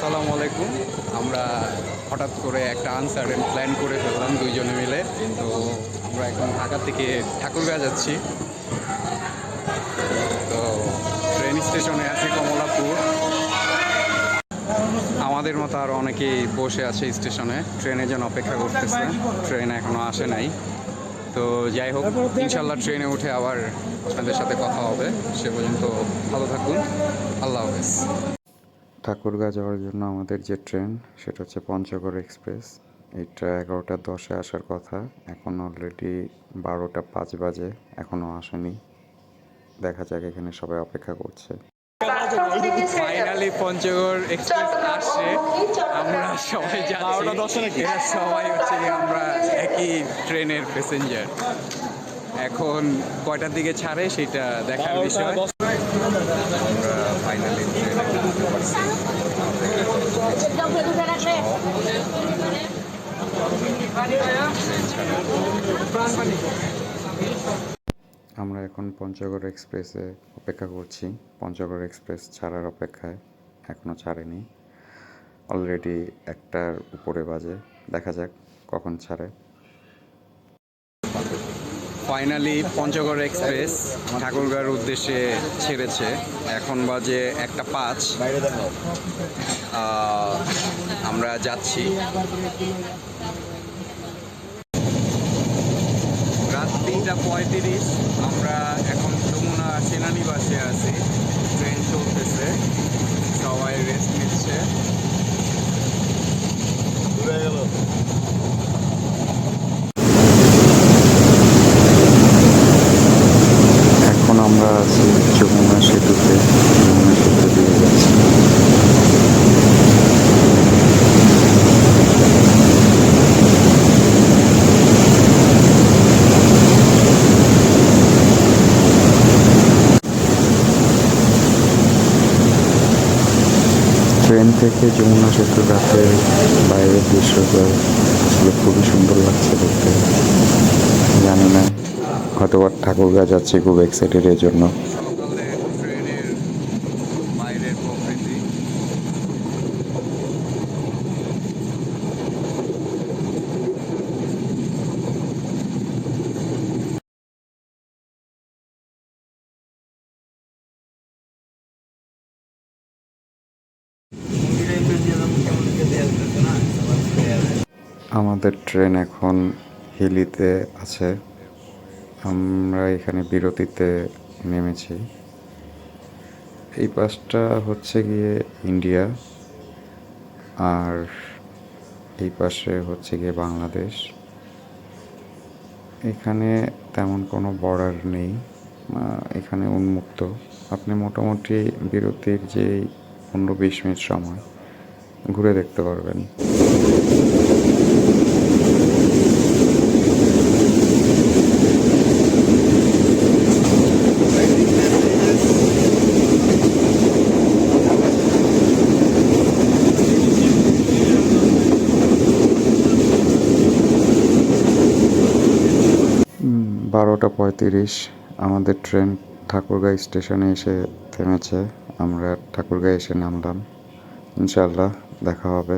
আসসালামু আলাইকুম। আমরা হঠাৎ করে একটা আনসার্টেন প্ল্যান করে ফেললাম দুইজনে মিলে। তো আমরা এখন ঢাকা থেকে ঠাকুরগাঁও যাচ্ছি। তো ট্রেন স্টেশনে আছি কমলাপুর। আমাদের মতো আরও অনেকেই বসে আছে স্টেশনে, ট্রেনের জন্য অপেক্ষা করতেছে। ট্রেন এখনও আসে নাই। তো যাই হোক, ইনশাল্লাহ ট্রেনে উঠে আবার আপনাদের সাথে কথা হবে। সে পর্যন্ত ভালো থাকুন। আল্লাহ হাফেজ। ঠাকুরগাঁও যাওয়ার জন্য আমাদের যে ট্রেন সেটা হচ্ছে পঞ্চগড় এক্সপ্রেস। এইটা 11টা 10-এ আসার কথা, এখন অলরেডি 12টা 5 বাজে, এখনও আসেনি। দেখা যাক, এখানে সবাই অপেক্ষা করছে। ফাইনালি পঞ্চগড় এক্সপ্রেস আসছে। আমরা সবাই যাচ্ছি, এরা সবাই হচ্ছে কি আমরা একই ট্রেনের প্যাসেঞ্জার। এখন কয়টার দিকে ছাড়ে সেটা দেখার বিষয়। আমরা ফাইনালি ট্রেনে উঠতে পারছি। আমরা এখন পঞ্চগড় এক্সপ্রেসে অপেক্ষা করছি। পঞ্চগড় এক্সপ্রেস ছাড়ার অপেক্ষায়, এখনও ছাড়েনি। অলরেডি 1টার উপরে বাজে, দেখা যাক কখন ছাড়ে। ফাইনালি পঞ্চগড় এক্সপ্রেস ঠাকুরগাঁওর উদ্দেশ্যে ছেড়েছে। এখন বাজে 1টা 5। আমরা যাচ্ছি। রাত 3টা 35। আমরা এখন যমুনা সেনানিবাসে আছি। ট্রেন চলতেছে, সবাই রেস্ট নিচ্ছে। এখন আমরা আছি যমুনা সেতুতে, যমুনা সেতু দিয়ে যাচ্ছি। ট্রেন থেকে যমুনা সেতুর রাতের বাইরের দৃশ্যটা আসলে খুবই সুন্দর লাগছে দেখতে। জানি না, হয়তো ঠাকুরগাঁও যাচ্ছি, খুব এক্সাইটেড এর জন্য। সকালে ট্রেনের বাইরের প্রকৃতি। আমাদের ট্রেন এখন হিলিতে আছে। আমরা এখানে বিরতিতে নেমেছি। এই পাশটা হচ্ছে গিয়ে ইন্ডিয়া, আর এই পাশে হচ্ছে গিয়ে বাংলাদেশ। এখানে তেমন কোনো বর্ডার নেই, এখানে উন্মুক্ত। আপনি মোটামুটি বিরতির যেই 15-20 মিনিট সময় ঘুরে দেখতে পারবেন। বারোটা 35 আমাদের ট্রেন ঠাকুরগাঁও স্টেশনে এসে থেমেছে। আমরা ঠাকুরগাঁও এসে নামলাম। ইনশাআল্লাহ দেখা হবে।